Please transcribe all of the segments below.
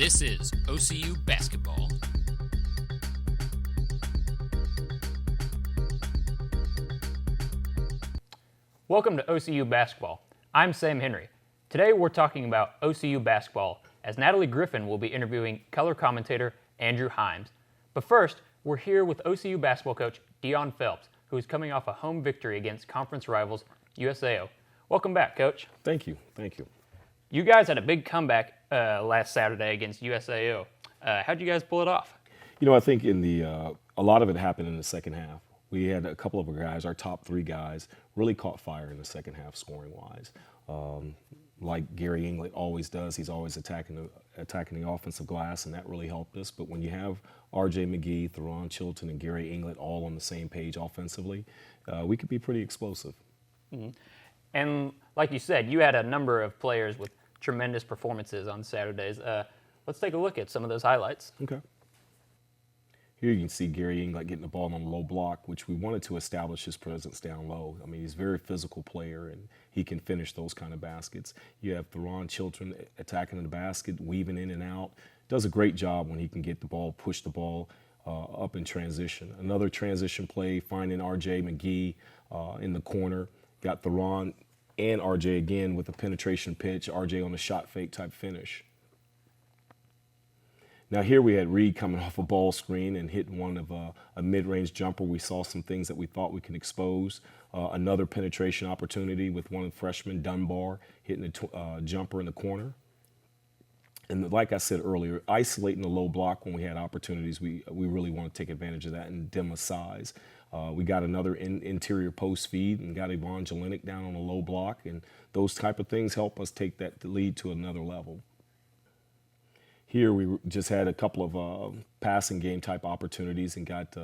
This is OCU Basketball. Welcome to OCU Basketball. I'm Sam Henry. Today we're talking about OCU basketball as Natalie Griffin will be interviewing color commentator Andrew Himes. But first, we're here with OCU basketball coach Dion Phelps, who is coming off a home victory against conference rivals USAO. Welcome back, Coach. Thank you. You guys had a big comeback last Saturday against USAO. How'd you guys pull it off? You know, I think a lot of it happened in the second half. We had a couple of our guys, our top three guys, really caught fire in the second half scoring-wise. Like Gary Inglet always does, he's always attacking the offensive glass, and that really helped us. But when you have R.J. McGee, Theron Chilton, and Gary Inglet all on the same page offensively, we could be pretty explosive. Mm-hmm. And like you said, you had a number of players with tremendous performances on Saturdays. Let's take a look at some of those highlights. Okay. Here you can see Gary Inglet getting the ball on the low block, which we wanted to establish his presence down low. I mean, he's a very physical player, and he can finish those kind of baskets. You have Theron Chilton attacking the basket, weaving in and out. Does a great job when he can get the ball, push the ball up in transition. Another transition play, finding R.J. McGee in the corner. Got Theron and R.J. again with a penetration pitch, R.J. on a shot fake type finish. Now here we had Reed coming off a ball screen and hitting one of a mid-range jumper. We saw some things that we thought we could expose. Another penetration opportunity with one of the freshmen, Dunbar, hitting a jumper in the corner. And like I said earlier, isolating the low block when we had opportunities, we really want to take advantage of that and dim a size. We got another interior post feed and got Yvonne Jelenic down on a low block, and those type of things help us take that lead to another level. Here we just had a couple of passing game type opportunities and got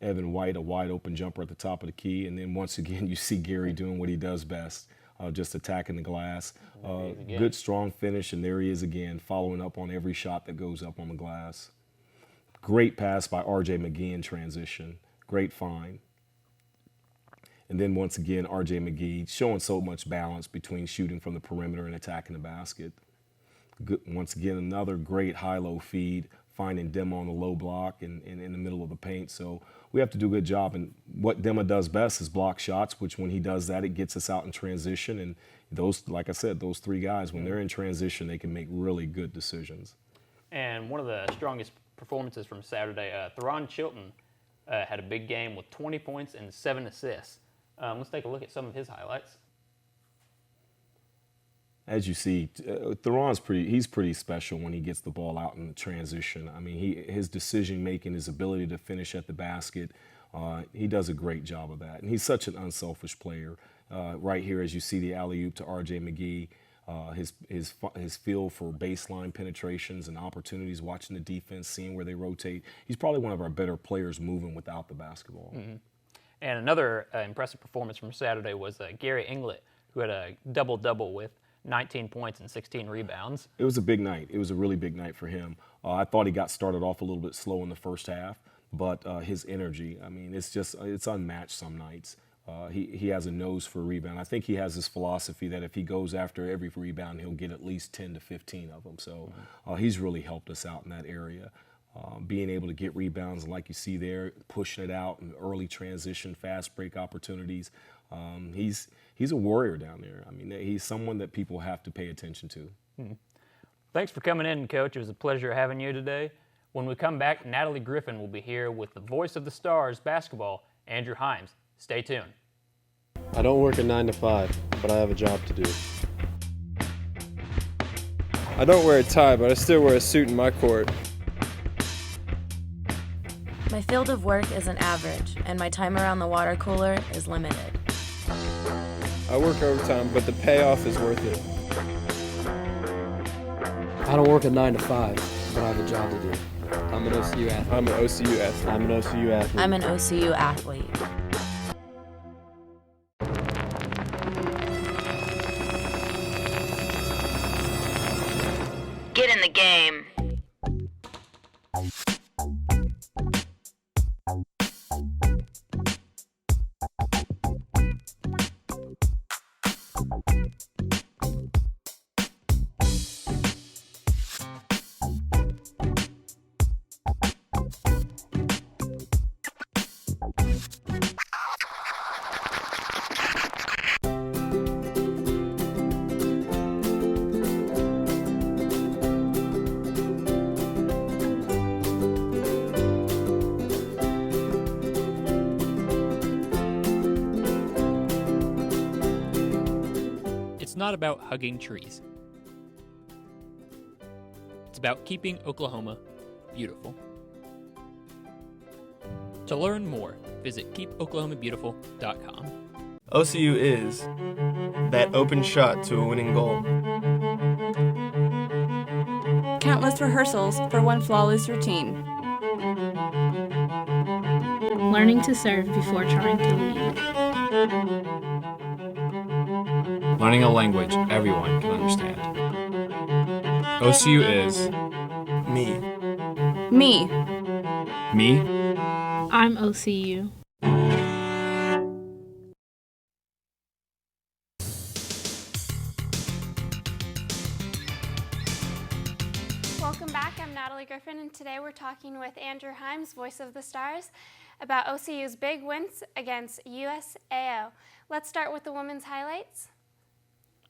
Evan White a wide open jumper at the top of the key, and then once again you see Gary doing what he does best, just attacking the glass. Good strong finish, and there he is again, following up on every shot that goes up on the glass. Great pass by R.J. McGee in transition. Great find. And then once again, R.J. McGee showing so much balance between shooting from the perimeter and attacking the basket. Good, once again, another great high-low feed, finding Dema on the low block and in the middle of the paint. So we have to do a good job. And what Dema does best is block shots, which when he does that, it gets us out in transition. And those, like I said, those three guys, when they're in transition, they can make really good decisions. And one of the strongest performances from Saturday, Theron Chilton had a big game with 20 points and 7 assists. Let's take a look at some of his highlights. As you see, Theron's he's pretty special when he gets the ball out in the transition. I mean, his decision-making, his ability to finish at the basket, he does a great job of that. And he's such an unselfish player. Right here, as you see the alley-oop to R.J. McGee, his feel for baseline penetrations and opportunities, watching the defense, seeing where they rotate. He's probably one of our better players moving without the basketball. Mm-hmm. And another impressive performance from Saturday was Gary Inglet, who had a double-double with 19 points and 16 rebounds. It was a big night. It was a really big night for him. I thought he got started off a little bit slow in the first half, but his energy, I mean, it's unmatched some nights. He has a nose for a rebound. I think he has this philosophy that if he goes after every rebound, he'll get at least 10 to 15 of them. So he's really helped us out in that area. Being able to get rebounds like you see there, pushing it out in early transition, fast break opportunities. He's a warrior down there. I mean, he's someone that people have to pay attention to. Mm-hmm. Thanks for coming in, Coach. It was a pleasure having you today. When we come back, Natalie Griffin will be here with the voice of the Stars basketball, Andrew Himes. Stay tuned. I don't work a 9 to 5, but I have a job to do. I don't wear a tie, but I still wear a suit in my court. My field of work isn't average, and my time around the water cooler is limited. I work overtime, but the payoff is worth it. I don't work a 9 to 5, but I have a job to do. I'm an OCU athlete. I'm an OCU athlete. I'm an OCU athlete. I'm an OCU athlete. Get in the game. not about hugging trees. It's about keeping Oklahoma beautiful. To learn more, visit keepoklahomabeautiful.com. OCU is that open shot to a winning goal. Countless rehearsals for one flawless routine. Learning to serve before trying to lead. Learning a language everyone can understand. OCU is Me. Me. me. I'm OCU. Welcome back. I'm Natalie Griffin, and today we're talking with Andrew Himes, voice of the Stars, about OCU's big wins against USAO. Let's start with the women's highlights.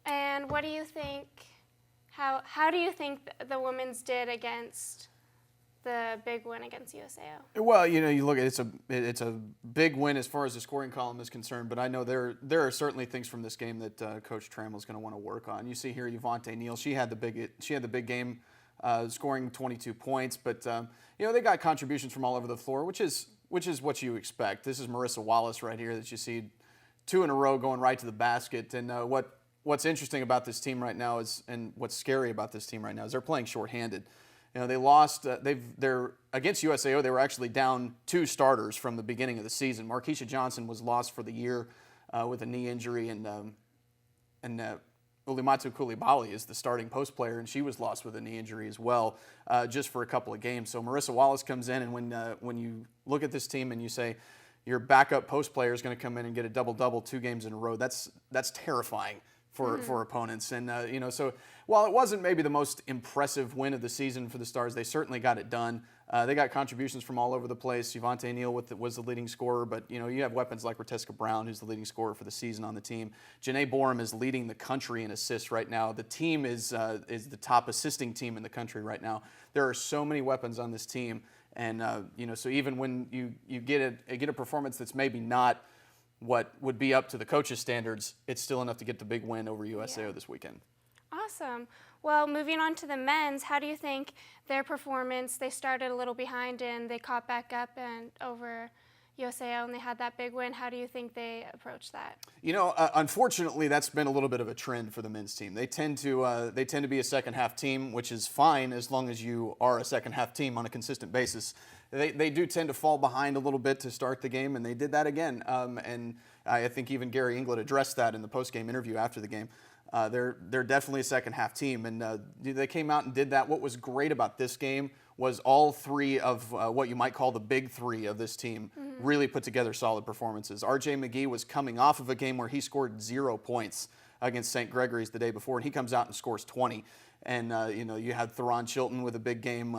And what do you think? How do you think the women's did against the big win against USAO? Well, you look at it's a big win as far as the scoring column is concerned, but I know there are certainly things from this game that Coach Trammell is going to want to work on. You see here, Yvonne Neal, she had the big game, scoring 22 points, but they got contributions from all over the floor, which is what you expect. This is Marissa Wallace right here that you see 2 in a row going right to the basket, and what's interesting about this team right now and what's scary about this team right now is they're playing shorthanded. They lost. They're against USAO. They were actually down 2 starters from the beginning of the season. Markeisha Johnson was lost for the year with a knee injury, and Ulimatu Koulibaly is the starting post player, and she was lost with a knee injury as well, just for a couple of games. So Marissa Wallace comes in, and when you look at this team and you say your backup post player is going to come in and get a double-double 2 games in a row, that's terrifying for opponents. And, so while it wasn't maybe the most impressive win of the season for the Stars, they certainly got it done. They got contributions from all over the place. Yvonne Neal was the leading scorer, but, you have weapons like Rateska Brown, who's the leading scorer for the season on the team. Janae Borum is leading the country in assists right now. The team is the top assisting team in the country right now. There are so many weapons on this team. And, so even when you get a performance that's maybe not what would be up to the coaches' standards, it's still enough to get the big win over USAO this weekend. Awesome. Well, moving on to the men's, how do you think their performance? They started a little behind and they caught back up and over USAO, and they had that big win. How do you think they approached that? Unfortunately, that's been a little bit of a trend for the men's team. They tend to be a second half team, which is fine as long as you are a second half team on a consistent basis. They do tend to fall behind a little bit to start the game, and they did that again. And I think even Gary Englert addressed that in the post-game interview after the game. They're definitely a second half team, and they came out and did that. What was great about this game was all 3 of what you might call the big 3 of this team really put together solid performances. RJ McGee was coming off of a game where he scored 0 points against St. Gregory's the day before, and he comes out and scores 20. And, you had Theron Chilton with a big game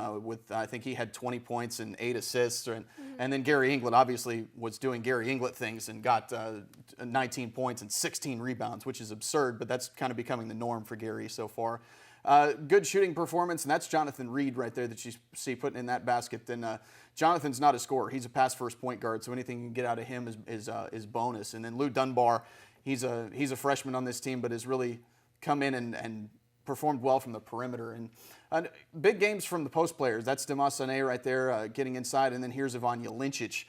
I think he had 20 points and 8 assists. And then Gary Englert obviously was doing Gary Englert things and got 19 points and 16 rebounds, which is absurd, but that's kind of becoming the norm for Gary so far. Good shooting performance, and that's Jonathan Reed right there that you see putting in that basket. And Jonathan's not a scorer. He's a pass-first point guard, so anything you can get out of him is bonus. And then Lou Dunbar, he's a freshman on this team, but has really come in and performed well from the perimeter. And big games from the post players. That's Demas Sané right there getting inside, and then here's Ivania Lincic.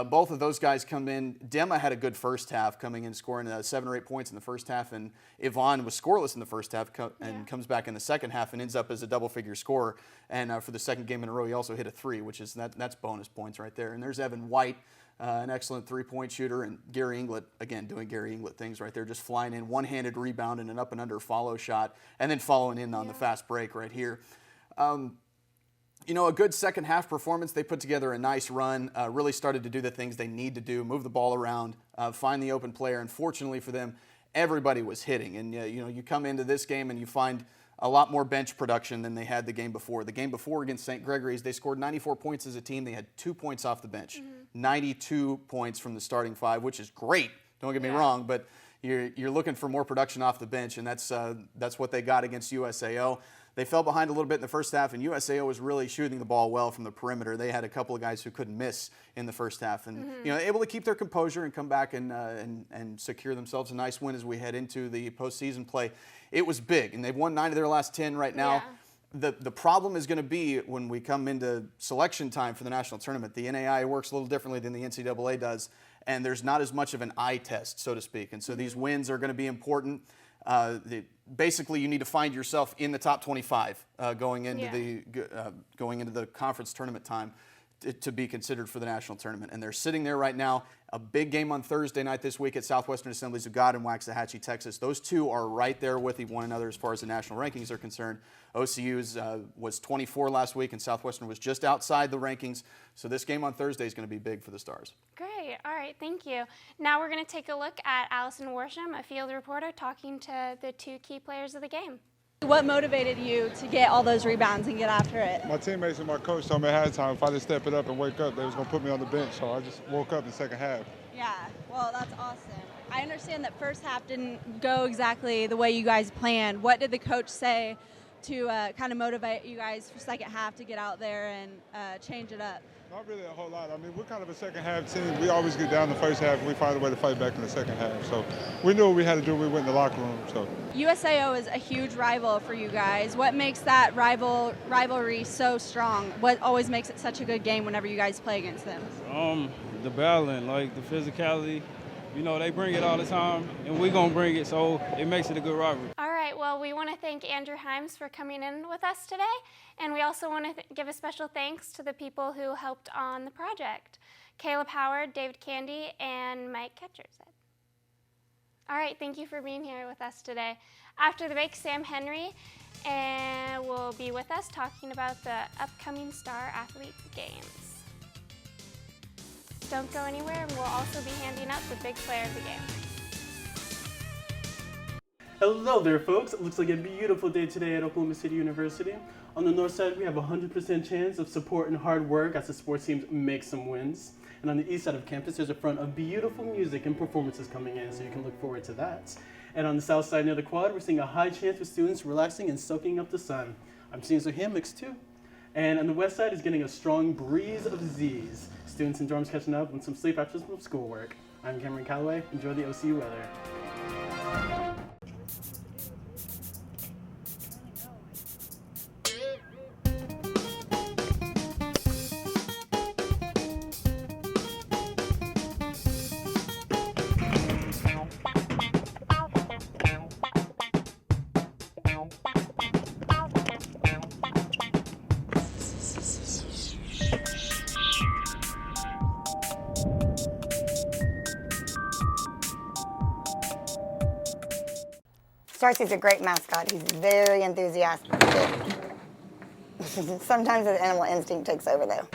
Both of those guys come in. Dema had a good first half, coming in scoring 7 or 8 points in the first half, and Yvonne was scoreless in the first half and comes back in the second half and ends up as a double-figure scorer. And for the second game in a row, he also hit a 3, which is that's bonus points right there. And there's Evan White, an excellent 3-point shooter, and Gary Englert, again, doing Gary Englert things right there, just flying in, one-handed rebound and an up and under follow shot, and then following in on the fast break right here. A good second half performance. They put together a nice run, really started to do the things they need to do, move the ball around, find the open player. And fortunately for them, everybody was hitting. And, you come into this game and you find a lot more bench production than they had the game before. The game before against St. Gregory's, they scored 94 points as a team. They had 2 points off the bench, 92 points from the starting 5, which is great. Don't get me wrong, but you're looking for more production off the bench, and that's what they got against USAO. They fell behind a little bit in the first half, and USAO was really shooting the ball well from the perimeter. They had a couple of guys who couldn't miss in the first half, and able to keep their composure and come back and secure themselves a nice win as we head into the postseason play. It was big, and they've won 9 of their last 10 right now. Yeah. The problem is going to be when we come into selection time for the national tournament. The NAIA works a little differently than the NCAA does, and there's not as much of an eye test, so to speak. And so these wins are going to be important. Basically, you need to find yourself in the top 25 going into the conference tournament time to be considered for the national tournament. And they're sitting there right now. A big game on Thursday night this week at Southwestern Assemblies of God in Waxahachie, Texas. Those two are right there with one another as far as the national rankings are concerned. OCU's was 24 last week, and Southwestern was just outside the rankings. So this game on Thursday is going to be big for the Stars. Great. All right. Thank you. Now we're going to take a look at Allison Worsham, a field reporter, talking to the 2 key players of the game. What motivated you to get all those rebounds and get after it? My teammates and my coach told me at halftime if I didn't step it up and wake up, they was going to put me on the bench. So I just woke up in the second half. Yeah, well, that's awesome. I understand that first half didn't go exactly the way you guys planned. What did the coach say to kind of motivate you guys for second half to get out there and change it up? Not really a whole lot. I mean, we're kind of a second half team. We always get down the first half and we find a way to fight back in the second half. So we knew what we had to do when we went in the locker room. So USAO is a huge rival for you guys. What makes that rivalry so strong? What always makes it such a good game whenever you guys play against them? The battling, like the physicality. You know, they bring it all the time, and we're going to bring it, so it makes it a good rivalry. All right, well, we want to thank Andrew Himes for coming in with us today, and we also want to give a special thanks to the people who helped on the project. Caleb Howard, David Candy, and Mike Ketcherson. All right, thank you for being here with us today. After the break, Sam Henry will be with us talking about the upcoming Star Athlete Games. Don't go anywhere, and we'll also be handing out the big player of the game. Hello there, folks. It looks like a beautiful day today at Oklahoma City University. On the north side, we have a 100% chance of support and hard work as the sports teams make some wins. And on the east side of campus, there's a front of beautiful music and performances coming in, so you can look forward to that. And on the south side near the quad, we're seeing a high chance for students relaxing and soaking up the sun. I'm seeing some hammocks too. And on the west side is getting a strong breeze of Z's. Students in dorms catching up on some sleep after some schoolwork. I'm Cameron Calloway. Enjoy the OCU weather. Darcy's a great mascot. He's very enthusiastic. Sometimes his animal instinct takes over, though.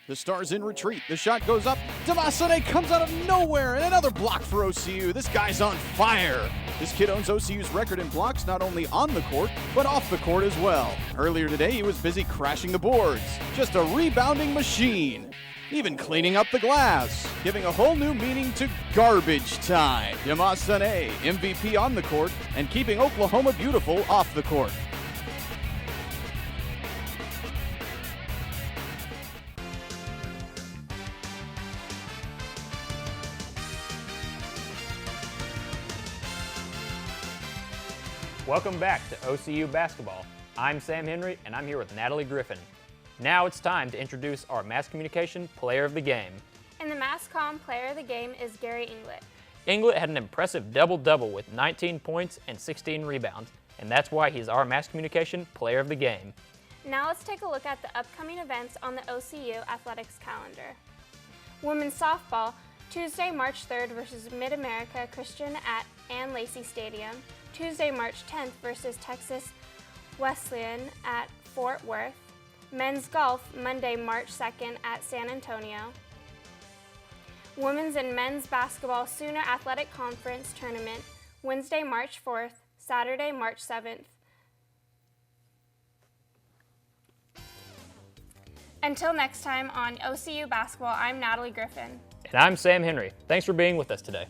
The Stars in retreat. The shot goes up. Damasone comes out of nowhere, and another block for OCU. This guy's on fire. This kid owns OCU's record in blocks not only on the court, but off the court as well. Earlier today, he was busy crashing the boards. Just a rebounding machine. Even cleaning up the glass, giving a whole new meaning to garbage time. Damasone, MVP on the court, and keeping Oklahoma beautiful off the court. Welcome back to OCU Basketball. I'm Sam Henry, and I'm here with Natalie Griffin. Now it's time to introduce our mass communication player of the game. And the mass comm player of the game is Gary Inglett. Inglett had an impressive double-double with 19 points and 16 rebounds, and that's why he's our mass communication player of the game. Now let's take a look at the upcoming events on the OCU athletics calendar. Women's softball, Tuesday, March 3rd versus Mid-America Christian at Ann Lacey Stadium. Tuesday, March 10th versus Texas Wesleyan at Fort Worth. Men's golf, Monday, March 2nd at San Antonio. Women's and Men's Basketball Sooner Athletic Conference Tournament, Wednesday, March 4th, Saturday, March 7th. Until next time on OCU Basketball, I'm Natalie Griffin. And I'm Sam Henry. Thanks for being with us today.